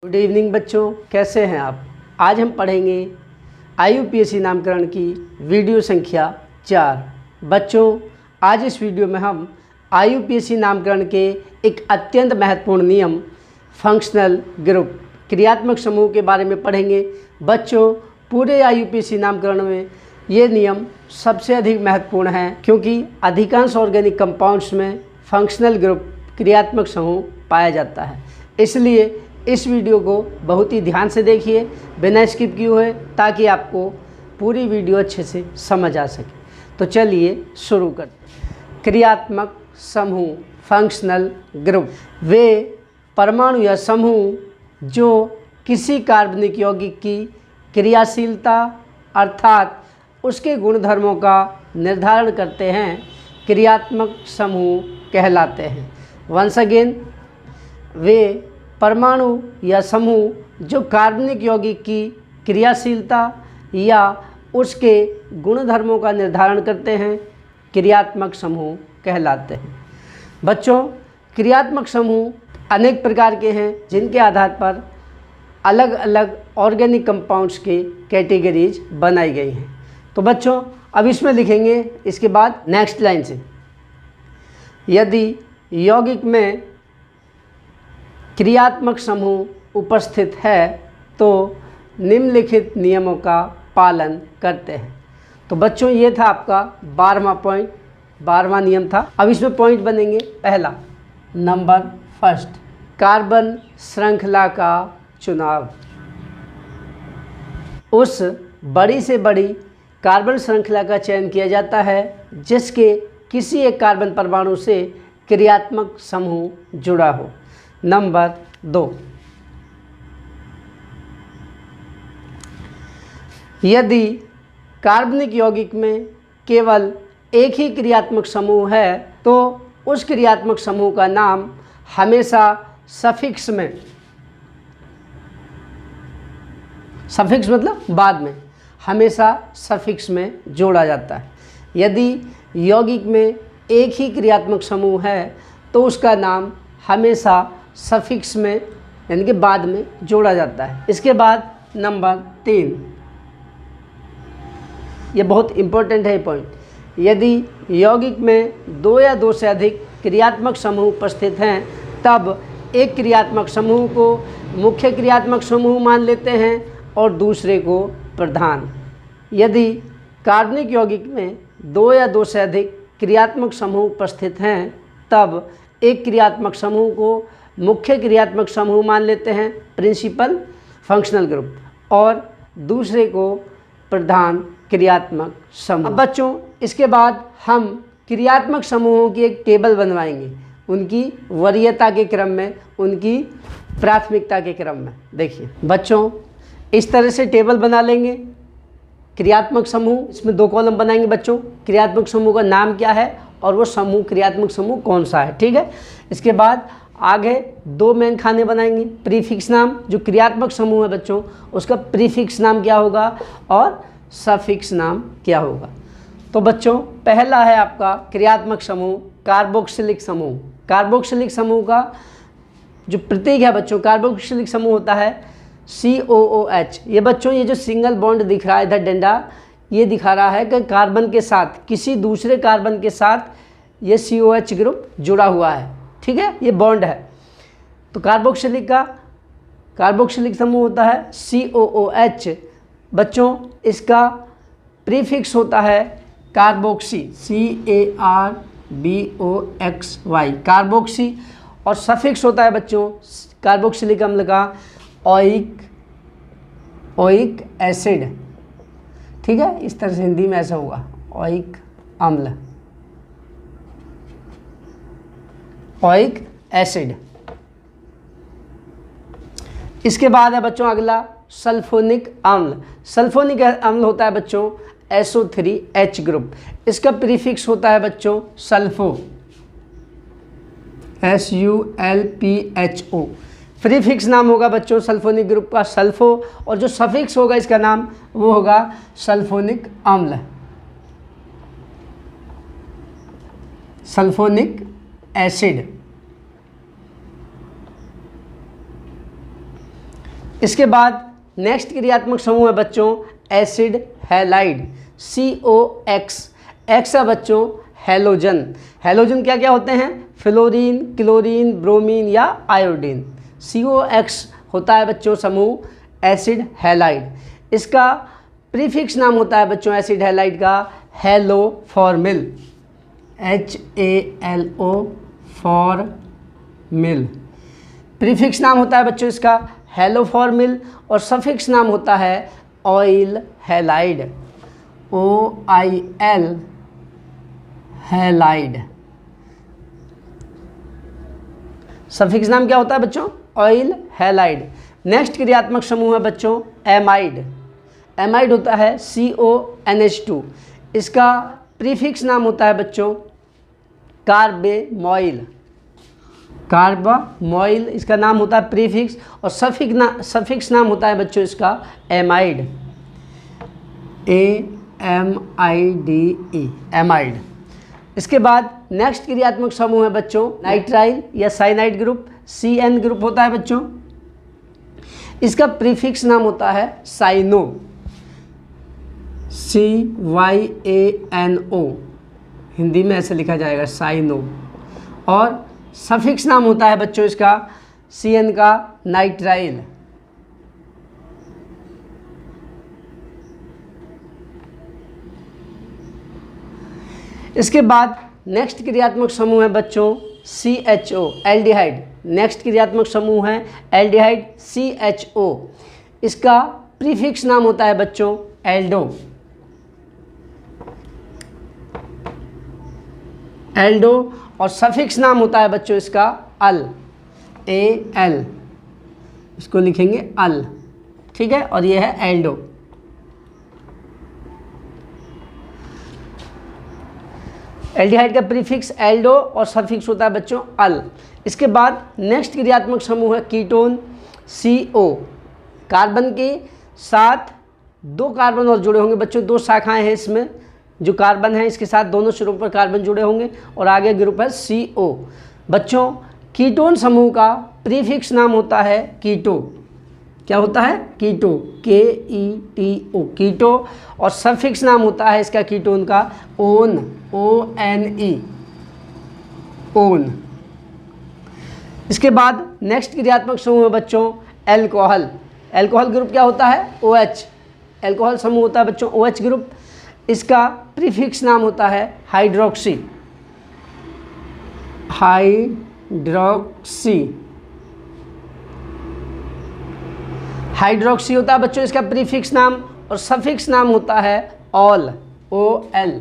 Good evening बच्चों, कैसे हैं आप। आज हम पढ़ेंगे IUPAC नामकरण की वीडियो संख्या 4। बच्चों, आज इस वीडियो में हम IUPAC नामकरण के एक अत्यंत महत्वपूर्ण नियम फंक्शनल ग्रुप क्रियात्मक समूह के बारे में पढ़ेंगे। बच्चों, पूरे IUPAC नामकरण में ये नियम सबसे अधिक महत्वपूर्ण है क्योंकि अधिकांश ऑर्गेनिक कंपाउंड्स में फंक्शनल ग्रुप क्रियात्मक समूह पाया जाता है। इसलिए इस वीडियो को बहुत ही ध्यान से देखिए, बिना स्किप किए हुए, ताकि आपको पूरी वीडियो अच्छे से समझ आ सके। तो चलिए शुरू करते हैं। क्रियात्मक समूह फंक्शनल ग्रुप वे परमाणु या समूह जो किसी कार्बनिक यौगिक की क्रियाशीलता अर्थात उसके गुणधर्मों का निर्धारण करते हैं, क्रियात्मक समूह कहलाते हैं। वंस अगेन, वे परमाणु या समूह जो कार्बनिक यौगिक की क्रियाशीलता या उसके गुणधर्मों का निर्धारण करते हैं, क्रियात्मक समूह कहलाते हैं। बच्चों, क्रियात्मक समूह अनेक प्रकार के हैं जिनके आधार पर अलग अलग ऑर्गेनिक कंपाउंड्स के कैटेगरीज बनाई गई हैं। तो बच्चों, अब इसमें लिखेंगे इसके बाद नेक्स्ट लाइन से, यदि यौगिक में क्रियात्मक समूह उपस्थित है तो निम्नलिखित नियमों का पालन करते हैं। तो बच्चों, ये था आपका 12वां पॉइंट, 12वां नियम था। अब इसमें पॉइंट बनेंगे। पहला, नंबर फर्स्ट, कार्बन श्रृंखला का चुनाव। उस बड़ी से बड़ी कार्बन श्रृंखला का चयन किया जाता है जिसके किसी एक कार्बन परमाणु से क्रियात्मक समूह जुड़ा हो। नंबर 2, यदि कार्बनिक यौगिक में केवल एक ही क्रियात्मक समूह है तो उस क्रियात्मक समूह का नाम हमेशा सफिक्स में, सफिक्स मतलब बाद में, हमेशा सफिक्स में जोड़ा जाता है। यदि यौगिक में एक ही क्रियात्मक समूह है तो उसका नाम हमेशा सफिक्स में यानी कि बाद में जोड़ा जाता है। इसके बाद नंबर 3, ये बहुत इम्पोर्टेंट है ये पॉइंट, यदि यौगिक में 2 या 2 से अधिक क्रियात्मक समूह उपस्थित हैं तब एक क्रियात्मक समूह को मुख्य क्रियात्मक समूह मान लेते हैं और दूसरे को प्रधान। यदि कार्बनिक यौगिक में 2 या 2 से अधिक क्रियात्मक समूह उपस्थित हैं तब एक क्रियात्मक समूह को मुख्य क्रियात्मक समूह मान लेते हैं, प्रिंसिपल फंक्शनल ग्रुप, और दूसरे को प्रधान क्रियात्मक समूह। अब बच्चों, इसके बाद हम क्रियात्मक समूहों की एक टेबल बनवाएंगे, उनकी वरीयता के क्रम में, उनकी प्राथमिकता के क्रम में। देखिए बच्चों, इस तरह से टेबल बना लेंगे क्रियात्मक समूह। इसमें 2 कॉलम बनाएंगे बच्चों, क्रियात्मक समूह का नाम क्या है और वो समूह क्रियात्मक समूह कौन सा है, ठीक है। इसके बाद आगे 2 मेन खाने बनाएंगे, प्रीफिक्स नाम, जो क्रियात्मक समूह है बच्चों उसका प्रीफिक्स नाम क्या होगा और सफिक्स नाम क्या होगा। तो बच्चों, पहला है आपका क्रियात्मक समूह कार्बोक्सिलिक समूह। कार्बोक्सिलिक समूह का जो प्रतीक है बच्चों, कार्बोक्सिलिक समूह होता है COOH। ये बच्चों, ये जो सिंगल बॉन्ड दिख रहा है इधर डंडा, ये दिखा रहा है कि कार्बन के साथ किसी दूसरे कार्बन के साथ ये COH ग्रुप जुड़ा हुआ है, ठीक है, ये बॉन्ड है। तो कार्बोक्सिलिक समूह होता है COOH। बच्चों, इसका प्रीफिक्स होता है कार्बोक्सी, CARBOXY, कार्बोक्सी, और सफिक्स होता है बच्चों कार्बोक्सिलिक अम्ल का ओइक एसिड, ठीक है। इस तरह से हिंदी में ऐसा होगा, ओइक अम्ल, ओइक एसिड। इसके बाद है बच्चों अगला सल्फोनिक अम्ल। सल्फोनिक अम्ल होता है बच्चों SO3H ग्रुप। इसका प्रीफिक्स होता है बच्चों सल्फो, SULPHO। प्रीफिक्स नाम होगा बच्चों सल्फोनिक ग्रुप का सल्फो, और जो सफिक्स होगा इसका नाम वो होगा सल्फोनिक अम्ल, सल्फोनिक एसिड। इसके बाद नेक्स्ट क्रियात्मक समूह है बच्चों एसिड हैलाइड COX। एक्स है बच्चों हैलोजन। हैलोजन क्या क्या होते हैं? फ्लोरीन, क्लोरीन, ब्रोमीन या आयोडीन। COX होता है बच्चों समूह एसिड हैलाइड। इसका प्रीफिक्स नाम होता है बच्चों एसिड हैलाइड का हैलोफॉर्मिल, HALO फॉर्मिल। प्रीफिक्स नाम होता है बच्चों इसका हैलोफॉर्मिल और सफिक्स नाम होता है oil halide, OIL halide. Suffix नाम क्या होता है बच्चों? Oil halide. नेक्स्ट क्रियात्मक समूह है बच्चों एमाइड। एमाइड होता है CONH2। इसका प्रीफिक्स नाम होता है बच्चों कार्बेमॉइल, कार्बामॉइल इसका नाम होता है प्रीफिक्स और सफिक्स नाम होता है बच्चों इसका एमाइड, AMIDE एमाइड। इसके बाद नेक्स्ट क्रियात्मक समूह है बच्चों नाइट्राइल या साइनाइड ग्रुप, CN ग्रुप होता है बच्चों। इसका प्रीफिक्स नाम होता है साइनो, CYANO, हिंदी में ऐसे लिखा जाएगा साइनो। और सफिक्स नाम होता है बच्चों इसका CN का नाइट्राइल। इसके बाद नेक्स्ट क्रियात्मक समूह है बच्चों CHO एल्डिहाइड। नेक्स्ट क्रियात्मक समूह है एल्डिहाइड CHO। इसका प्रीफिक्स नाम होता है बच्चों एल्डो और सफिक्स नाम होता है बच्चों इसका अल, AL, इसको लिखेंगे अल, ठीक है। और ये है एल्डो। एल्डिहाइड का प्रीफिक्स एल्डो और सफिक्स होता है बच्चों अल। इसके बाद नेक्स्ट क्रियात्मक समूह है कीटोन CO। कार्बन के साथ 2 कार्बन और जुड़े होंगे बच्चों, 2 शाखाएं हैं इसमें। जो कार्बन है इसके साथ दोनों सिरों पर कार्बन जुड़े होंगे और आगे ग्रुप है CO। बच्चों कीटोन समूह का प्रीफिक्स नाम होता है कीटो। क्या होता है? कीटो, KETO, कीटो। और सफिक्स नाम होता है इसका कीटोन का ओन, ONE, ओन। इसके बाद नेक्स्ट क्रियात्मक समूह है बच्चों एल्कोहल। एल्कोहल ग्रुप क्या होता है? OH। एल्कोहल समूह होता है बच्चों OH ग्रुप। इसका प्रीफिक्स नाम होता है हाइड्रोक्सी, हाइड्रोक्सी होता है बच्चों इसका प्रीफिक्स नाम और सफिक्स नाम होता है ऑल, OL,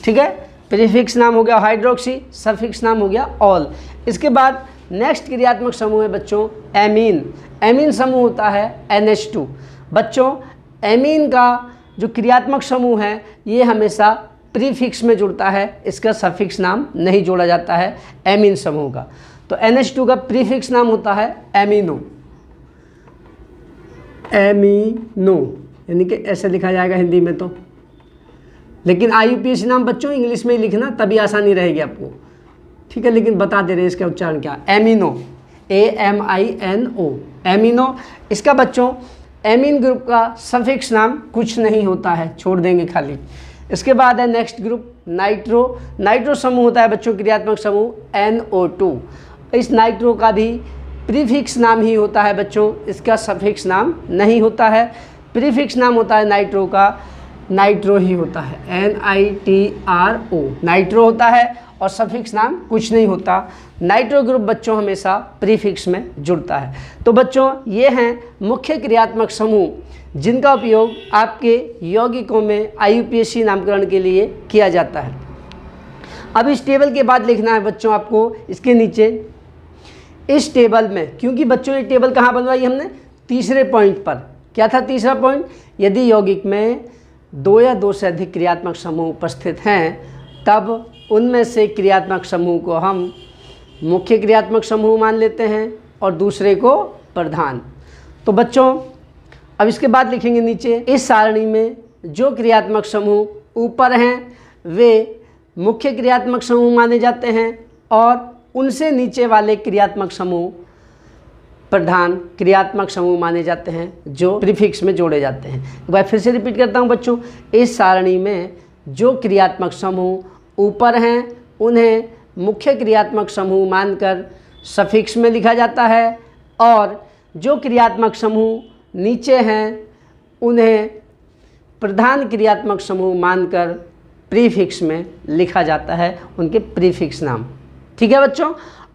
ठीक है। प्रीफिक्स नाम हो गया हाइड्रोक्सी, सफिक्स नाम हो गया ऑल। इसके बाद नेक्स्ट क्रियात्मक समूह है बच्चों एमीन। एमीन समूह होता है NH2। बच्चों एमीन का जो क्रियात्मक समूह है ये हमेशा प्रीफिक्स में जुड़ता है, इसका सफिक्स नाम नहीं जोड़ा जाता है एमीन समूह का। तो NH2 का प्रीफिक्स नाम होता है एमिनो, एमिनो, यानी कि ऐसे लिखा जाएगा हिंदी में तो। लेकिन IUPAC नाम बच्चों इंग्लिश में ही लिखना, तभी आसानी रहेगी आपको, ठीक है। लेकिन बता दे रहे हैं इसका उच्चारण क्या, एमिनो, AMINO, एमिनो। इसका बच्चों एमीन ग्रुप का सफिक्स नाम कुछ नहीं होता है, छोड़ देंगे खाली। इसके बाद है नेक्स्ट ग्रुप नाइट्रो। नाइट्रो समूह होता है बच्चों क्रियात्मक समूह NO2। इस नाइट्रो का भी प्रीफिक्स नाम ही होता है बच्चों, इसका सफिक्स नाम नहीं होता है। प्रीफिक्स नाम होता है नाइट्रो का नाइट्रो ही होता है, NITRO, नाइट्रो होता है और सफिक्स नाम कुछ नहीं होता। नाइट्रो ग्रुप बच्चों हमेशा प्रीफिक्स में जुड़ता है। तो बच्चों ये हैं मुख्य क्रियात्मक समूह जिनका उपयोग आपके यौगिकों में IUPAC नामकरण के लिए किया जाता है। अब इस टेबल के बाद लिखना है बच्चों आपको इसके नीचे इस टेबल में, क्योंकि बच्चों ये टेबल कहाँ बनवाई हमने? तीसरे पॉइंट पर। क्या था तीसरा पॉइंट? यदि यौगिक में 2 या 2 से अधिक क्रियात्मक समूह उपस्थित हैं तब उनमें से क्रियात्मक समूह को हम मुख्य क्रियात्मक समूह मान लेते हैं और दूसरे को प्रधान। तो बच्चों अब इसके बाद लिखेंगे नीचे इस सारणी में जो क्रियात्मक समूह ऊपर हैं वे मुख्य क्रियात्मक समूह माने जाते हैं और उनसे नीचे वाले क्रियात्मक समूह प्रधान क्रियात्मक समूह माने जाते हैं जो प्रीफिक्स में जोड़े जाते हैं। एक बार फिर से रिपीट करता हूं बच्चों, इस सारणी में जो क्रियात्मक समूह ऊपर हैं उन्हें मुख्य क्रियात्मक समूह मानकर सफिक्स में लिखा जाता है, और जो क्रियात्मक समूह नीचे हैं उन्हें प्रधान क्रियात्मक समूह मानकर प्रीफिक्स में लिखा जाता है, उनके प्रीफिक्स नाम। ठीक है बच्चों,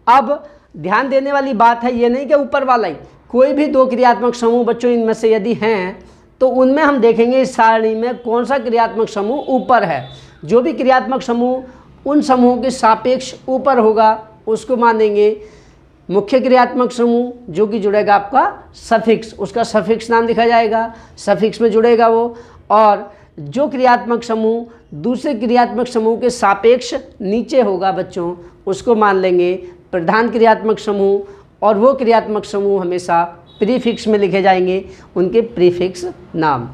अब ध्यान देने वाली बात है ये नहीं कि ऊपर वाला ही, कोई भी दो क्रियात्मक समूह बच्चों इनमें से यदि हैं तो उनमें हम देखेंगे इस सारणी में कौन सा क्रियात्मक समूह ऊपर है। जो भी क्रियात्मक समूह उन समूहों के सापेक्ष ऊपर होगा उसको मानेंगे मुख्य क्रियात्मक समूह, जो कि जुड़ेगा आपका सफिक्स, उसका सफिक्स नाम लिखा जाएगा, सफिक्स में जुड़ेगा वो। और जो क्रियात्मक समूह दूसरे क्रियात्मक समूह के सापेक्ष नीचे होगा बच्चों, उसको मान लेंगे प्रधान क्रियात्मक समूह, और वो क्रियात्मक समूह हमेशा प्रीफिक्स में लिखे जाएंगे, उनके प्रीफिक्स नाम।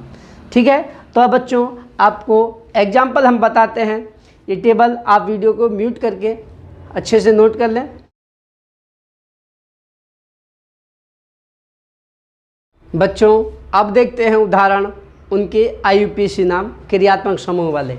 ठीक है, तो अब बच्चों आपको एग्जाम्पल हम बताते हैं। ये टेबल आप वीडियो को म्यूट करके अच्छे से नोट कर लें। बच्चों अब देखते हैं उदाहरण उनके IUPAC नाम क्रियात्मक समूह वाले।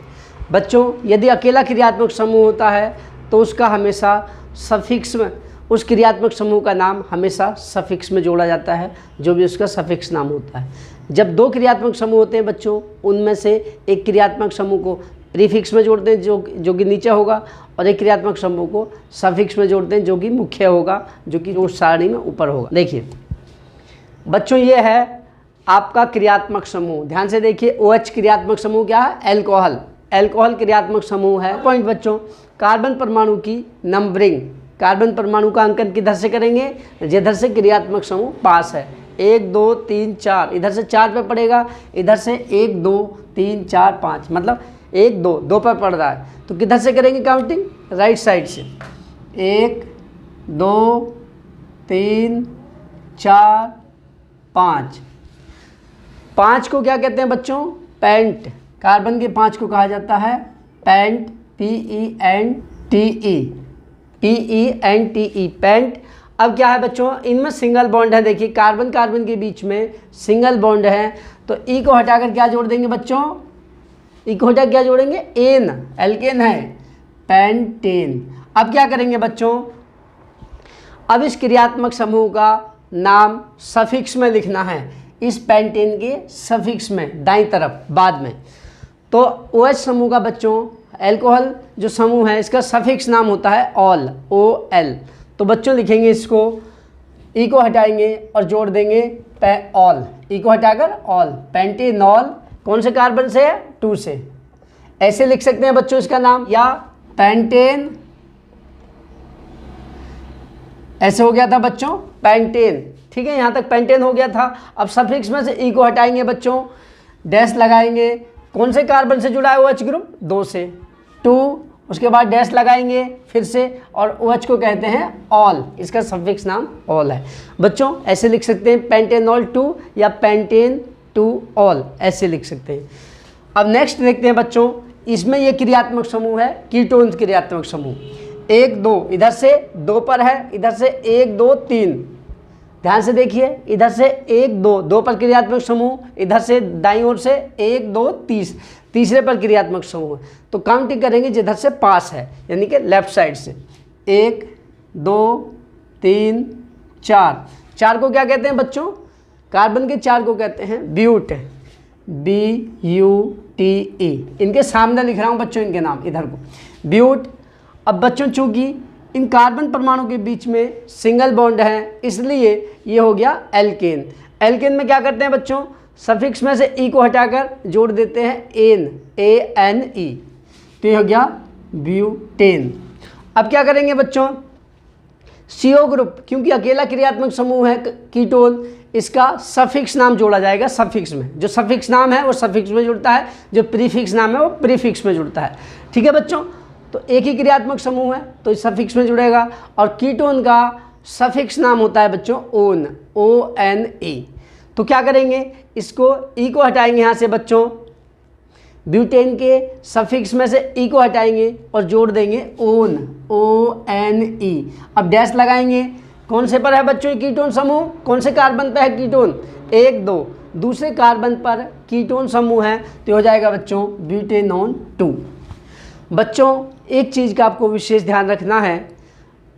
बच्चों यदि अकेला क्रियात्मक समूह होता है तो उसका हमेशा सफिक्स में, उस क्रियात्मक समूह का नाम हमेशा सफिक्स में जोड़ा जाता है, जो भी उसका सफिक्स नाम होता है। जब दो क्रियात्मक समूह होते हैं बच्चों, उनमें से एक क्रियात्मक समूह को प्रीफिक्स में जोड़ते हैं जो कि नीचे होगा, और एक क्रियात्मक समूह को सफिक्स में जोड़ते हैं जो कि मुख्य होगा, जो कि उस सारणी में ऊपर होगा। देखिए बच्चों ये है आपका क्रियात्मक समूह, ध्यान से देखिए। OH क्रियात्मक समूह क्या है? एल्कोहल, एल्कोहल क्रियात्मक समूह है। पॉइंट बच्चों, कार्बन परमाणु की नंबरिंग, कार्बन परमाणु का अंकन किधर से करेंगे? जिधर से क्रियात्मक समूह पास है। 1 2 3 4, इधर से 4 पे पड़ेगा, इधर से 1 2 3 4 5, मतलब 1 2 2 पर पड़ रहा है, तो किधर से करेंगे काउंटिंग? राइट साइड से। 1 2 3 4 5। 5 को क्या कहते हैं बच्चों? पेंट। कार्बन के 5 को कहा जाता है पेंट, PENTE, पेंट। अब क्या है बच्चों, इनमें सिंगल बॉन्ड है। देखिए कार्बन कार्बन के बीच में सिंगल बॉन्ड है, तो E को हटाकर क्या जोड़ देंगे बच्चों? E को हटा क्या जोड़ेंगे? एन, एल्केन है, पेंटेन। अब क्या करेंगे बच्चों? अब इस क्रियात्मक समूह का नाम सफिक्स में लिखना है, इस पेंटेन के सफिक्स में दाईं तरफ बाद में। तो OH समूह का बच्चों, एल्कोहल जो समूह है इसका सफिक्स नाम होता है ऑल, OL। तो बच्चों लिखेंगे इसको, E को हटाएंगे और जोड़ देंगे ऑल, E को हटाकर ऑल, पेंटेनॉल। कौन से कार्बन से है? 2 से। ऐसे लिख सकते हैं बच्चों इसका नाम, या पेंटेन, ऐसे हो गया था बच्चों पेंटेन। ठीक है, यहाँ तक पेंटेन हो गया था। अब सफिक्स में से E को हटाएंगे बच्चों, डैश लगाएंगे। कौन से कार्बन से जुड़ा है OH ग्रुप? 2 से, 2, उसके बाद डैश लगाएंगे फिर से, और OH को कहते हैं ऑल, इसका सफिक्स नाम ऑल है। बच्चों ऐसे लिख सकते हैं पेंटेनॉल 2 या पेंटेन 2 ऑल, ऐसे लिख सकते हैं। अब नेक्स्ट देखते हैं बच्चों, इसमें ये क्रियात्मक समूह है कीटोन क्रियात्मक समूह। 1 2, इधर से 2 पर है, इधर से 1 2 3। ध्यान से देखिए, इधर से 1 2 2 पर क्रियात्मक समूह, इधर से दाईं ओर से 1 2 30, तीसरे पर क्रियात्मक समूह। तो काउंटिंग करेंगे जिधर से पास है, यानी कि लेफ्ट साइड से। 1 2 3 4। 4 को क्या कहते हैं बच्चों? कार्बन के 4 को कहते हैं ब्यूट, BUTE। इनके सामने लिख रहा हूँ बच्चों इनके नाम, इधर को ब्यूट। अब बच्चों चूंकि इन कार्बन परमाणु के बीच में सिंगल बॉन्ड है, इसलिए ये हो गया एल्केन। एल्केन में क्या करते हैं बच्चों? सफिक्स में से E को हटाकर जोड़ देते हैं एन, ANE, तो ये हो गया ब्यूटेन। अब क्या करेंगे बच्चों? CO ग्रुप, क्योंकि अकेला क्रियात्मक समूह है कीटोन, इसका सफिक्स नाम जोड़ा जाएगा सफिक्स में। जो सफिक्स नाम है वो सफिक्स में जुड़ता है, जो प्रीफिक्स नाम है वो प्रीफिक्स में जुड़ता है। ठीक है बच्चों, तो एक ही क्रियात्मक समूह है तो इस सफिक्स में जुड़ेगा, और कीटोन का सफिक्स नाम होता है बच्चों ON, ONE। तो क्या करेंगे? इसको E को हटाएंगे यहाँ से बच्चों, ब्यूटेन के सफिक्स में से E को हटाएंगे और जोड़ देंगे ON, ONE। अब डैश लगाएंगे। कौन से पर है बच्चों ये कीटोन समूह? कौन से कार्बन पर है कीटोन? 1 2। दूसरे कार्बन पर कीटोन समूह है तो हो जाएगा बच्चों ब्यूटेनॉन 2। बच्चों एक चीज़ का आपको विशेष ध्यान रखना है,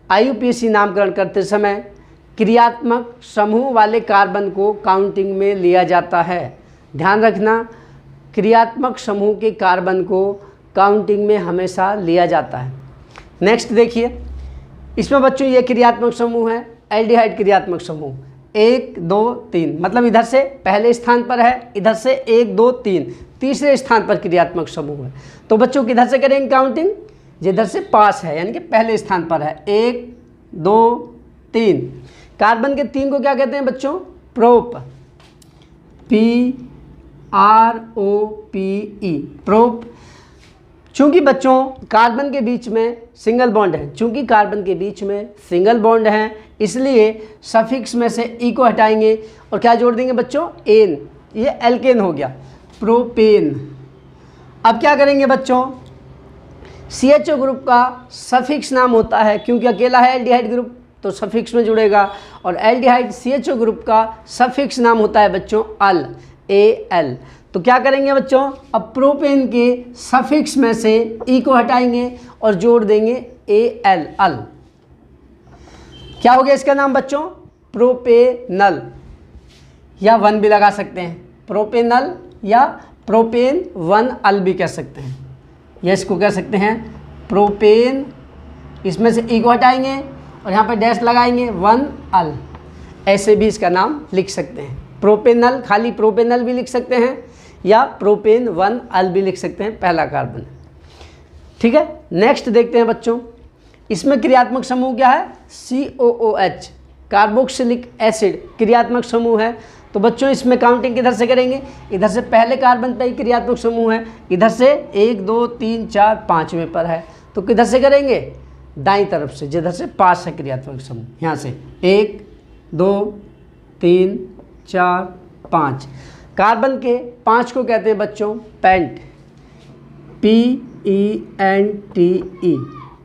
IUPAC नामकरण करते समय क्रियात्मक समूह वाले कार्बन को काउंटिंग में लिया जाता है। ध्यान रखना, क्रियात्मक समूह के कार्बन को काउंटिंग में हमेशा लिया जाता है। नेक्स्ट देखिए, इसमें बच्चों ये क्रियात्मक समूह है, एल्डिहाइड क्रियात्मक समूह 1 2 3, मतलब इधर से पहले स्थान पर है, इधर से 1 2 3 तीसरे स्थान पर क्रियात्मक समूह है। तो बच्चों किधर से करेंगे काउंटिंग? जिधर से पास है, यानी कि पहले स्थान पर है। 1 2 3। कार्बन के 3 को क्या कहते हैं बच्चों? Prop, PROPE, prop. चूंकि बच्चों कार्बन के बीच में सिंगल बॉन्ड है, चूंकि कार्बन के बीच में सिंगल बॉन्ड है, इसलिए सफिक्स में से ई को हटाएंगे और क्या जोड़ देंगे बच्चों? एन। ये एल्केन हो गया, प्रोपेन। अब क्या करेंगे बच्चों? CHO ग्रुप का सफिक्स नाम होता है, क्योंकि अकेला है एल्डिहाइड ग्रुप तो सफिक्स में जुड़ेगा, और एल्डिहाइड CHO ग्रुप का सफिक्स नाम होता है बच्चों अल, AL। तो क्या करेंगे बच्चों? अब प्रोपेन के सफिक्स में से ई को हटाएंगे और जोड़ देंगे AL, अल। क्या हो गया इसका नाम बच्चों? प्रोपेनल, या 1 भी लगा सकते हैं, प्रोपेनल या प्रोपेन 1 अल भी कह सकते हैं, या इसको कह सकते हैं प्रोपेन। इसमें से ई को हटाएंगे और यहाँ पर डैश लगाएंगे 1 अल, ऐसे भी इसका नाम लिख सकते हैं। प्रोपेनल, खाली प्रोपेनल भी लिख सकते हैं, या प्रोपेन 1 अल भी लिख सकते हैं, पहला कार्बन। ठीक है, नेक्स्ट देखते हैं बच्चों, इसमें क्रियात्मक समूह क्या है? COOH, कार्बोक्सिलिक एसिड क्रियात्मक समूह है। तो बच्चों इसमें काउंटिंग किधर से करेंगे? इधर से पहले कार्बन पर ही क्रियात्मक समूह है, इधर से 1 2 3 4 5वें पर है, तो किधर से करेंगे? दाईं तरफ से, जिधर से पास है क्रियात्मक समूह, यहाँ से 1 2 3 4 5। कार्बन के 5 को कहते हैं बच्चों पेंट, PENTE,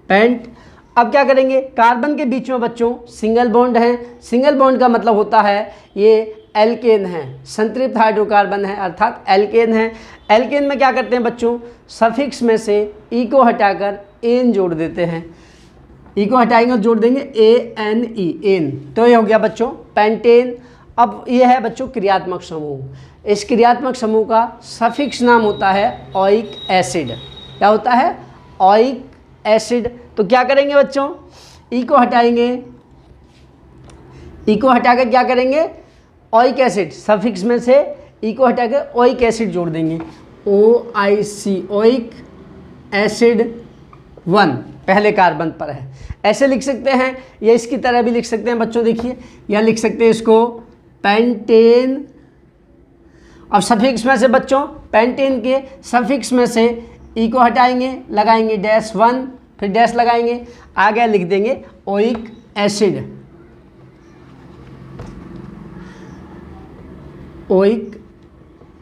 पेंट। अब क्या करेंगे? कार्बन के बीच में बच्चों सिंगल बॉन्ड है, सिंगल बॉन्ड का मतलब होता है ये एल्केन है, संतृप्त हाइड्रोकार्बन है, अर्थात एल्केन है। एल्केन में क्या करते हैं बच्चों? सफिक्स में से ई को हटाकर एन जोड़ देते हैं, ई को हटाएंगे और जोड़ देंगे ANE, एन। तो ये हो गया बच्चों पेंटेन। अब ये है बच्चों क्रियात्मक समूह। इस क्रियात्मक समूह का सफिक्स नाम होता है ओइक एसिड। क्या होता है? Oic acid. तो क्या करेंगे बच्चों? ई को हटाएंगे, ई को हटाकर क्या करेंगे? ओइक एसिड, सफिक्स में से ई को हटाकर ओइक एसिड जोड़ देंगे, OIC, ओइक एसिड 1 पहले कार्बन पर है। ऐसे लिख सकते हैं, या इसकी तरह भी लिख सकते हैं बच्चों, देखिए या लिख सकते हैं इसको पेंटेन। अब सफिक्स में से बच्चों पेंटेन के सफिक्स में से ई को हटाएंगे, लगाएंगे -1, फिर डैश लगाएंगे, आगे लिख देंगे ओइक एसिड, ओइक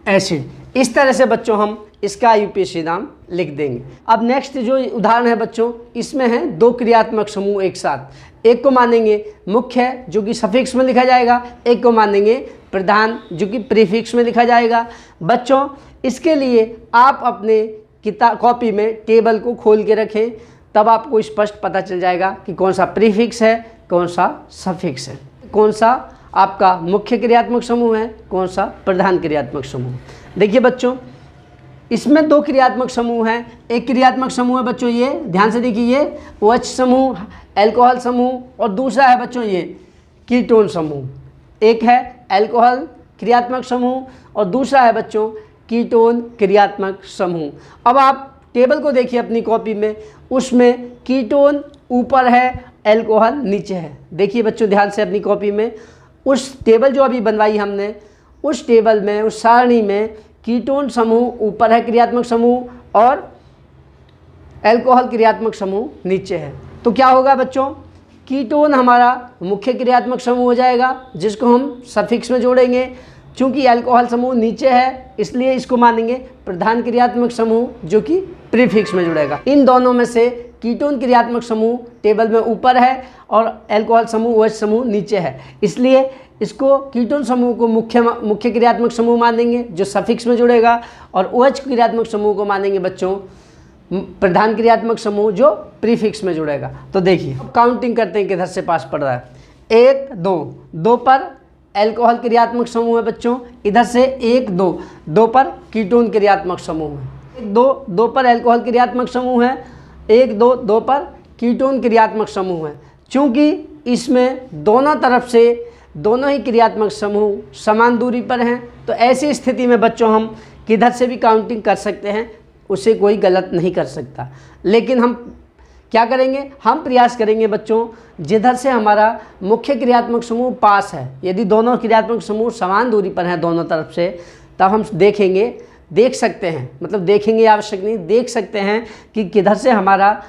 एसिड। इस तरह से बच्चों हम इसका IUPAC नाम लिख देंगे। अब नेक्स्ट जो उदाहरण है बच्चों, इसमें है 2 क्रियात्मक समूह एक साथ। एक को मानेंगे मुख्य जो कि सफिक्स में लिखा जाएगा, एक को मानेंगे प्रधान जो कि प्रीफिक्स में लिखा जाएगा। बच्चों इसके लिए आप अपने कॉपी में टेबल को खोल के रखें, तब आपको स्पष्ट पता चल जाएगा कि कौन सा प्रीफिक्स है, कौन सा सफिक्स है, कौन सा आपका मुख्य क्रियात्मक समूह है, कौन सा प्रधान क्रियात्मक समूह। देखिए बच्चों इसमें 2 क्रियात्मक समूह हैं। एक क्रियात्मक समूह है बच्चों ये, ध्यान से देखिए, ये OH समूह, एल्कोहल समूह, और दूसरा है बच्चों ये कीटोन समूह। एक है एल्कोहल क्रियात्मक समूह और दूसरा है बच्चों कीटोन क्रियात्मक समूह। अब आप टेबल को देखिए अपनी कॉपी में, उसमें कीटोन ऊपर है, एल्कोहल नीचे है। देखिए बच्चों ध्यान से अपनी कॉपी में, उस टेबल जो अभी बनवाई हमने, उस टेबल में, उस सारणी में कीटोन समूह ऊपर है क्रियात्मक समूह, और एल्कोहल क्रियात्मक समूह नीचे है। तो क्या होगा बच्चों? कीटोन हमारा मुख्य क्रियात्मक समूह हो जाएगा, जिसको हम सफिक्स में जोड़ेंगे। चूंकि एल्कोहल समूह नीचे है, इसलिए इसको मानेंगे प्रधान क्रियात्मक समूह, जो कि प्रीफिक्स में जुड़ेगा। इन दोनों में से कीटोन क्रियात्मक समूह टेबल में ऊपर है और अल्कोहल समूह OH समूह नीचे है, इसलिए इसको कीटोन समूह को मुख्य क्रियात्मक समूह मानेंगे जो सफिक्स में जुड़ेगा, और OH क्रियात्मक समूह को मानेंगे बच्चों प्रधान क्रियात्मक समूह जो प्रीफिक्स में जुड़ेगा। तो देखिए काउंटिंग करते हैं किधर से पास पड़ रहा है। 1 2 2 पर अल्कोहल क्रियात्मक समूह है बच्चों, इधर से 1 2 2 पर कीटोन क्रियात्मक समूह है। 1 2 2 पर अल्कोहल क्रियात्मक समूह है, 1 2 2 पर कीटोन क्रियात्मक समूह है। चूँकि इसमें दोनों तरफ से दोनों ही क्रियात्मक समूह समान दूरी पर हैं, तो ऐसी स्थिति में बच्चों हम किधर से भी काउंटिंग कर सकते हैं, उसे कोई गलत नहीं कर सकता। लेकिन हम क्या करेंगे, हम प्रयास करेंगे बच्चों जिधर से हमारा मुख्य क्रियात्मक समूह पास है, यदि दोनों क्रियात्मक समूह समान दूरी पर हैं दोनों तरफ से, तब हम देख सकते हैं, मतलब देखेंगे आवश्यक नहीं, देख सकते हैं कि किधर से हमारा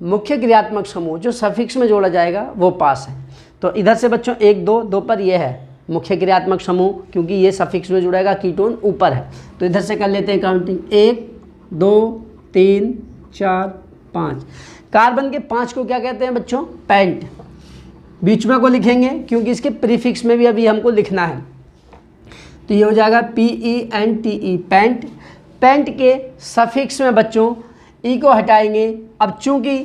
मुख्य क्रियात्मक समूह जो सफिक्स में जोड़ा जाएगा वो पास है। तो इधर से बच्चों 1 2 2 पर ये है मुख्य क्रियात्मक समूह, क्योंकि ये सफिक्स में जुड़ेगा, कीटोन ऊपर है। तो इधर से कर लेते हैं काउंटिंग, 1 2 3 4 5। कार्बन के 5 को क्या कहते हैं बच्चों, पेंट। बीच में को लिखेंगे क्योंकि इसके प्रीफिक्स में भी अभी हमको लिखना है, तो ये हो जाएगा PENTE पेंट। पेंट के सफिक्स में बच्चों ई को हटाएंगे। अब चूंकि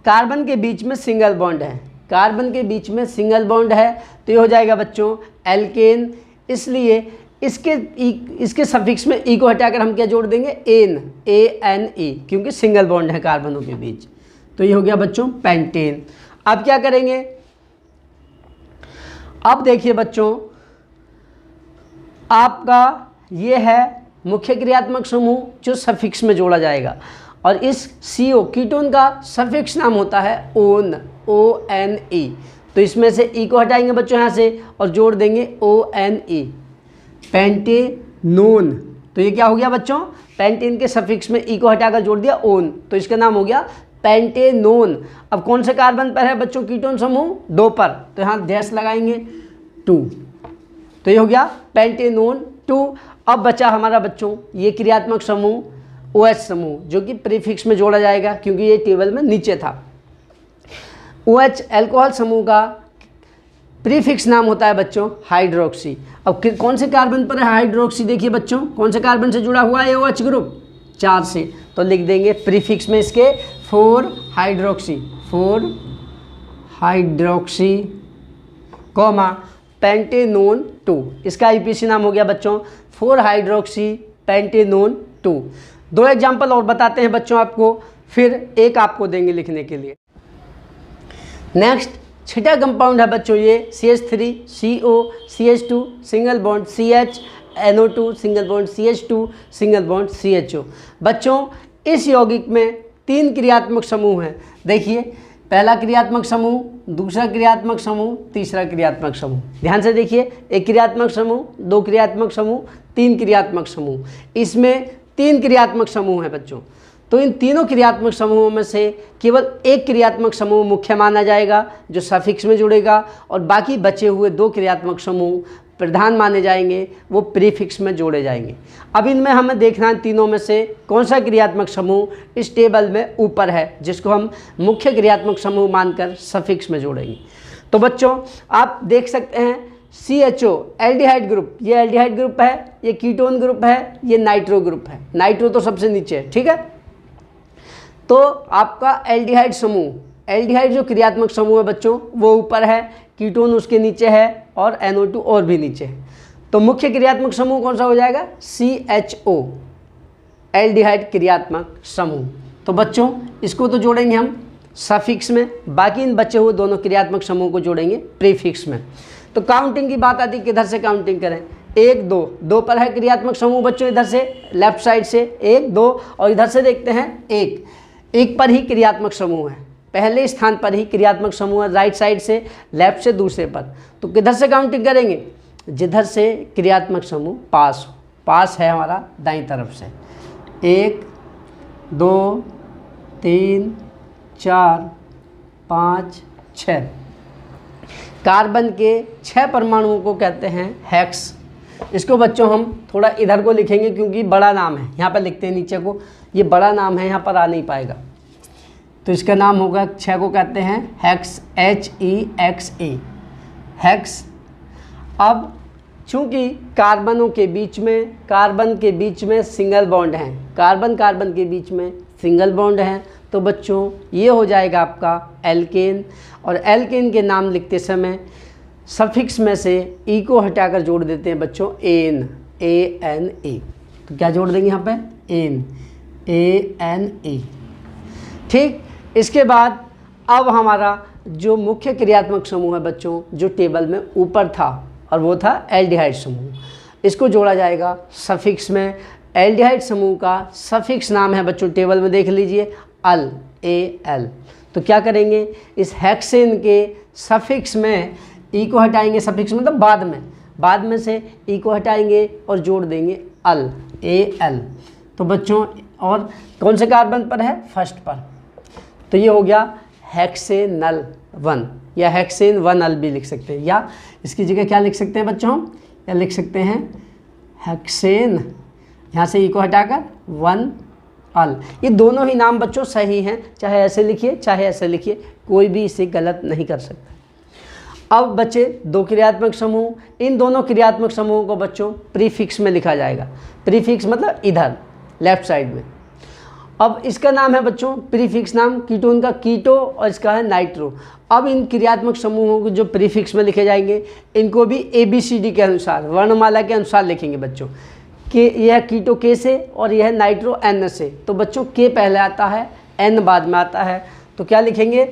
कार्बन के बीच में सिंगल बॉन्ड है, कार्बन के बीच में सिंगल बॉन्ड है, तो ये हो जाएगा बच्चों एल्केन, इसलिए इसके सफिक्स में ई को हटाकर हम क्या जोड़ देंगे, ANE, क्योंकि सिंगल बॉन्ड है कार्बनों के बीच। तो ये हो गया बच्चों पेंटेन। अब क्या करेंगे, अब देखिए बच्चों आपका ये है मुख्य क्रियात्मक समूह जो सफिक्स में जोड़ा जाएगा, और इस CO कीटोन का सफिक्स नाम होता है ONE। तो इसमें से ई को हटाएंगे बच्चों यहाँ से और जोड़ देंगे ONE, पेंटेनोन। तो ये क्या हो गया बच्चों, पेंटेन के सफिक्स में ई को हटाकर जोड़ दिया ओन, तो इसका नाम हो गया पेंटेनोन। अब कौन से कार्बन पर है बच्चों कीटोन समूह, 2 पर, तो यहाँ डैश लगाएंगे 2, तो ये हो गया पेंटेनोन 2। अब बचा हमारा बच्चों ये क्रियात्मक समूह OH समूह जो कि प्रीफिक्स में जोड़ा जाएगा, क्योंकि ये टेबल में नीचे था। OH अल्कोहल समूह का प्रीफिक्स नाम होता है बच्चों हाइड्रोक्सी। अब कौन से कार्बन पर है हाइड्रोक्सी, देखिए बच्चों कौन से कार्बन से जुड़ा हुआ है OH ग्रुप, 4 से, तो लिख देंगे प्रीफिक्स में इसके 4 हाइड्रोक्सी, 4 हाइड्रोक्सी कॉमा पेंटेनोन 2। इसका IPC नाम हो गया बच्चों 4 हाइड्रोक्सी पेंटेनोन 2। 2 एग्जाम्पल और बताते हैं बच्चों आपको, फिर एक आपको देंगे लिखने के लिए। नेक्स्ट छठा कंपाउंड है बच्चों ये CH3 CO CH2 single bond CH NO2 single bond CH2 single bond CHO। बच्चों इस यौगिक में 3 क्रियात्मक समूह हैं। देखिए पहला क्रियात्मक समूह, दूसरा क्रियात्मक समूह, तीसरा क्रियात्मक समूह। ध्यान से देखिए, एक क्रियात्मक समूह, 2 क्रियात्मक समूह, 3 क्रियात्मक समूह। इसमें 3 क्रियात्मक समूह हैं बच्चों। तो इन तीनों क्रियात्मक समूहों में से केवल एक क्रियात्मक समूह मुख्य माना जाएगा जो सफिक्स में जुड़ेगा, और बाकी बचे हुए 2 क्रियात्मक समूह प्रधान माने जाएंगे, वो प्रीफिक्स में जोड़े जाएंगे। अब इनमें हमें देखना है तीनों में से कौन सा क्रियात्मक समूह इस टेबल में ऊपर है, जिसको हम मुख्य क्रियात्मक समूह मानकर सफिक्स में जोड़ेंगे। तो बच्चों आप देख सकते हैं CHO एल्डिहाइड ग्रुप, ये एल्डिहाइड ग्रुप है, ये कीटोन ग्रुप है, ये नाइट्रो ग्रुप है। नाइट्रो तो सबसे नीचे है, ठीक है। तो आपका एल्डिहाइड समूह, एल्डिहाइड जो क्रियात्मक समूह है बच्चों वो ऊपर है, कीटोन उसके नीचे है, और NO2 और भी नीचे है। तो मुख्य क्रियात्मक समूह कौन सा हो जाएगा, CHO एल्डिहाइड क्रियात्मक समूह। तो बच्चों इसको तो जोड़ेंगे हम सफिक्स में, बाकी इन बचे हुए दोनों क्रियात्मक समूह को जोड़ेंगे प्रीफिक्स में। तो काउंटिंग की बात आती है, किधर से काउंटिंग करें, 1 2 2 पर है क्रियात्मक समूह बच्चों, इधर से लेफ्ट साइड से 1 2, और इधर से देखते हैं 1 पर ही क्रियात्मक समूह है, पहले स्थान पर ही क्रियात्मक समूह है, राइट साइड से, लेफ्ट से दूसरे पर। तो किधर से काउंटिंग करेंगे, जिधर से क्रियात्मक समूह पास हो, पास है हमारा दाईं तरफ से। 1 2 3 4 5 6। कार्बन के 6 परमाणुओं को कहते हैं हेक्स। इसको बच्चों हम थोड़ा इधर को लिखेंगे क्योंकि बड़ा नाम है, यहाँ पर लिखते हैं नीचे को, ये बड़ा नाम है, यहाँ पर आ नहीं पाएगा। तो इसका नाम होगा, 6 को कहते हैं हेक्स, HEXE, हेक्स। अब चूंकि कार्बन के बीच में सिंगल बॉन्ड हैं, कार्बन के बीच में सिंगल बॉन्ड हैं, तो बच्चों ये हो जाएगा आपका एल्केन। और एल्केन के नाम लिखते समय सफिक्स में से ई को हटाकर जोड़ देते हैं बच्चों एन, ANE। तो क्या जोड़ देंगे यहाँ पे, एन, ANE। ठीक, इसके बाद अब हमारा जो मुख्य क्रियात्मक समूह है बच्चों, जो टेबल में ऊपर था, और वो था एल्डिहाइड समूह, इसको जोड़ा जाएगा सफिक्स में। एल्डिहाइड समूह का सफिक्स नाम है बच्चों, टेबल में देख लीजिए, अल, AL। तो क्या करेंगे, इस हेक्सेन के सफिक्स में ई को हटाएंगे, सफिक्स मतलब बाद में से ई को हटाएंगे और जोड़ देंगे अल, AL। तो बच्चों, और कौन से कार्बन पर है, फर्स्ट पर, तो ये हो गया हेक्सेनल 1, या हेक्सेन 1 अल भी लिख सकते हैं, या इसकी जगह क्या लिख सकते हैं बच्चों, या लिख सकते हैं हेक्सेन, यहाँ से ई को हटाकर 1 अल। ये दोनों ही नाम बच्चों सही हैं, चाहे ऐसे लिखिए चाहे ऐसे लिखिए, कोई भी इसे गलत नहीं कर सकता। अब बचे 2 क्रियात्मक समूह, इन दोनों क्रियात्मक समूहों को बच्चों प्रीफिक्स में लिखा जाएगा। प्रीफिक्स मतलब इधर लेफ्ट साइड में। अब इसका नाम है बच्चों, प्रीफिक्स नाम कीटोन का कीटो, और इसका है नाइट्रो। अब इन क्रियात्मक समूहों को जो प्रीफिक्स में लिखे जाएंगे, इनको भी ABCD के अनुसार, वर्णमाला के अनुसार लिखेंगे बच्चों। के यह कीटो के से और यह नाइट्रो N से। तो बच्चों के पहले आता है, N बाद में आता है। तो क्या लिखेंगे,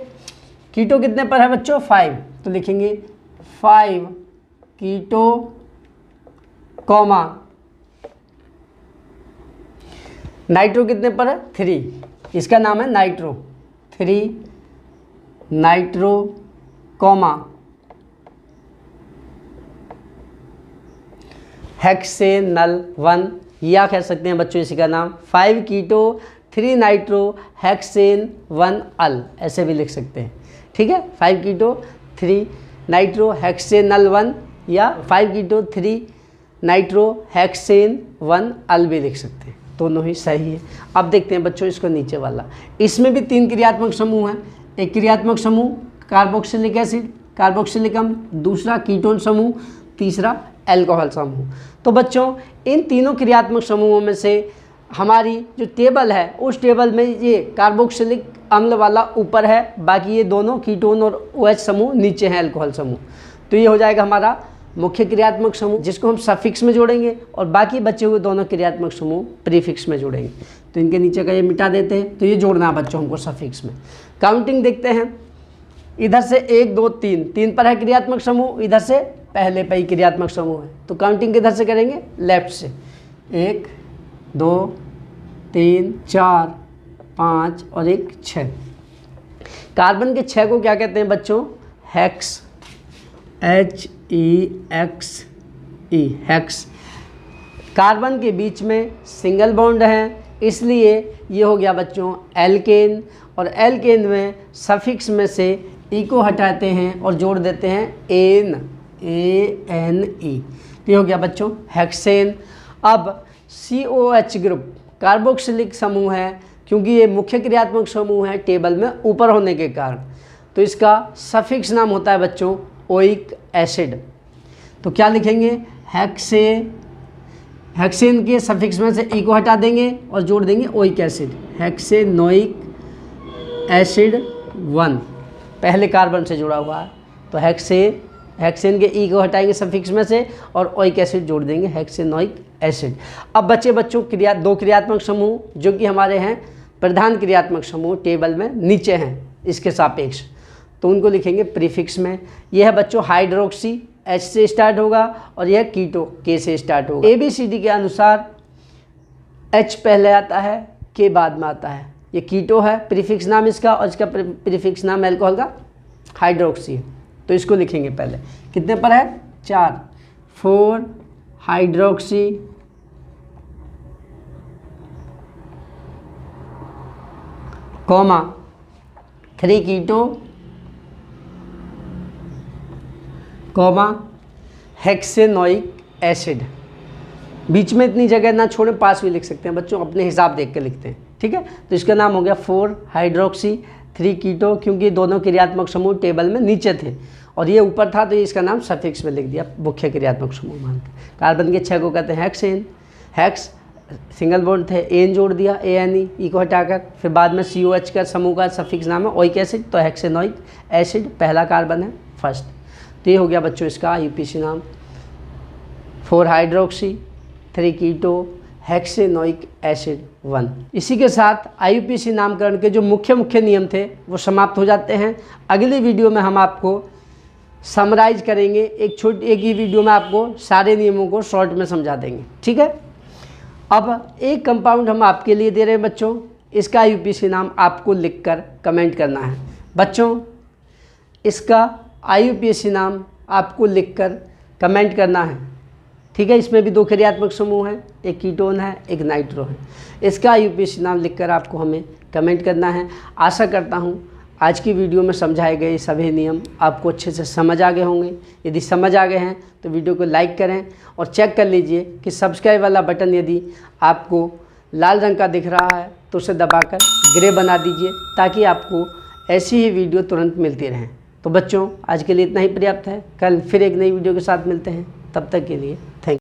कीटो कितने पर है बच्चों, 5, तो लिखेंगे 5 कीटो कॉमा, नाइट्रो कितने पर है, 3, इसका नाम है नाइट्रो, 3 नाइट्रो कॉमा हेक्सेनल 1, या कह सकते हैं बच्चों इसी का नाम 5 कीटो 3 नाइट्रो हेक्सेन 1 अल, ऐसे भी लिख सकते हैं। ठीक है, 5 कीटो 3 नाइट्रो हेक्सेनल 1, या 5 कीटो 3 नाइट्रो हेक्सेन 1 अल भी लिख सकते हैं, दोनों ही सही है। अब देखते हैं बच्चों इसको नीचे वाला, इसमें भी 3 क्रियात्मक समूह हैं। एक क्रियात्मक समूह कार्बोक्सिलिक एसिड, कार्बोक्सिलिक अम्ल, दूसरा कीटोन समूह, तीसरा एल्कोहल समूह। तो बच्चों इन तीनों क्रियात्मक समूहों में से हमारी जो टेबल है, उस टेबल में ये कार्बोक्सिलिक अम्ल वाला ऊपर है, बाकी ये दोनों कीटोन और OH समूह नीचे हैं, एल्कोहल समूह। तो ये हो जाएगा हमारा मुख्य क्रियात्मक समूह, जिसको हम सफिक्स में जोड़ेंगे, और बाकी बचे हुए दोनों क्रियात्मक समूह प्रीफिक्स में जोड़ेंगे। तो इनके नीचे का ये मिटा देते हैं, तो ये जोड़ना है बच्चों हमको सफिक्स में। काउंटिंग देखते हैं, इधर से 1 2 3 पर है क्रियात्मक समूह, इधर से पहले पे ही क्रियात्मक समूह है। तो काउंटिंग किधर से करेंगे, लेफ्ट से, 1 2 3 4 5 और 1 6। कार्बन के 6 को क्या कहते हैं बच्चों, हेक्स, HEXE, हेक्स। कार्बन के बीच में सिंगल बॉन्ड है, इसलिए ये हो गया बच्चों एल्केन, और एल्केन में सफिक्स में से ई को हटाते हैं और जोड़ देते हैं ANE, तो ये हो गया बच्चों हेक्सेन। अब COH ग्रुप कार्बोक्सिलिक समूह है, क्योंकि ये मुख्य क्रियात्मक समूह है टेबल में ऊपर होने के कारण, तो इसका सफिक्स नाम होता है बच्चों ओइक एसिड। तो क्या लिखेंगे, हेक्सेन के सफिक्स में से ई को हटा देंगे और जोड़ देंगे ओइक एसिड, हेक्सेनोइक एसिड 1, पहले कार्बन से जुड़ा हुआ है। तो हेक्सेन के ई को हटाएंगे सफिक्स में से और ओइक एसिड जोड़ देंगे, हेक्सेनोइक एसिड। अब बचे बच्चों 2 क्रियात्मक समूह, जो कि हमारे हैं प्रधान क्रियात्मक समूह, टेबल में नीचे हैं इसके सापेक्ष, तो उनको लिखेंगे प्रीफिक्स में। यह है बच्चों हाइड्रोक्सी, H से स्टार्ट होगा, और यह कीटो, K से स्टार्ट होगा। ABCD के अनुसार H पहले आता है, K बाद में आता है। ये कीटो है प्रीफिक्स नाम इसका, और इसका प्रीफिक्स नाम एल्कोहल का हाइड्रोक्सी है। तो इसको लिखेंगे पहले, कितने पर है, 4 4 हाइड्रोक्सी कॉमा 3 कीटो कॉमा हेक्सेनोइक एसिड। बीच में इतनी जगह ना छोड़े, पास भी लिख सकते हैं बच्चों, अपने हिसाब देख के लिखते हैं। ठीक है, तो इसका नाम हो गया 4 हाइड्रोक्सी 3 कीटो, क्योंकि दोनों क्रियात्मक समूह टेबल में नीचे थे और ये ऊपर था तो इसका नाम सफिक्स में लिख दिया, मुख्य क्रियात्मक समूह मान के। कार्बन के 6 को कहते हैं हेक्सेन। हेक्स सिंगल बॉन्ड थे, एन जोड़ दिया, ANE, ई को हटाकर, फिर बाद में COH का समूह का सफिक्स नाम है ओइक एसिड, तो हेक्सेनोइक एसिड पहला कार्बन है, फर्स्ट। तो ये हो गया बच्चों इसका IUPAC नाम। 4 हाइड्रोक्सी 3 कीटो हेक्सेनोइक एसिड 1। इसी के साथ IUPAC नामकरण के जो मुख्य नियम थे वो समाप्त हो जाते हैं। अगली वीडियो में हम आपको समराइज करेंगे, एक ही वीडियो में आपको सारे नियमों को शॉर्ट में समझा देंगे, ठीक है। अब एक कंपाउंड हम आपके लिए दे रहे हैं बच्चों, इसका IUPAC नाम आपको लिखकर कमेंट करना है। बच्चों इसका IUPAC नाम आपको लिखकर कमेंट करना है, ठीक है। इसमें भी 2 क्रियात्मक समूह हैं, एक कीटोन है, एक नाइट्रो है। इसका IUPAC नाम लिखकर आपको हमें कमेंट करना है। आशा करता हूँ आज की वीडियो में समझाए गए सभी नियम आपको अच्छे से समझ आ गए होंगे। यदि समझ आ गए हैं तो वीडियो को लाइक करें और चेक कर लीजिए कि सब्सक्राइब वाला बटन यदि आपको लाल रंग का दिख रहा है तो उसे दबाकर ग्रे बना दीजिए, ताकि आपको ऐसी ही वीडियो तुरंत मिलती रहें। तो बच्चों आज के लिए इतना ही पर्याप्त है। कल फिर एक नई वीडियो के साथ मिलते हैं, तब तक के लिए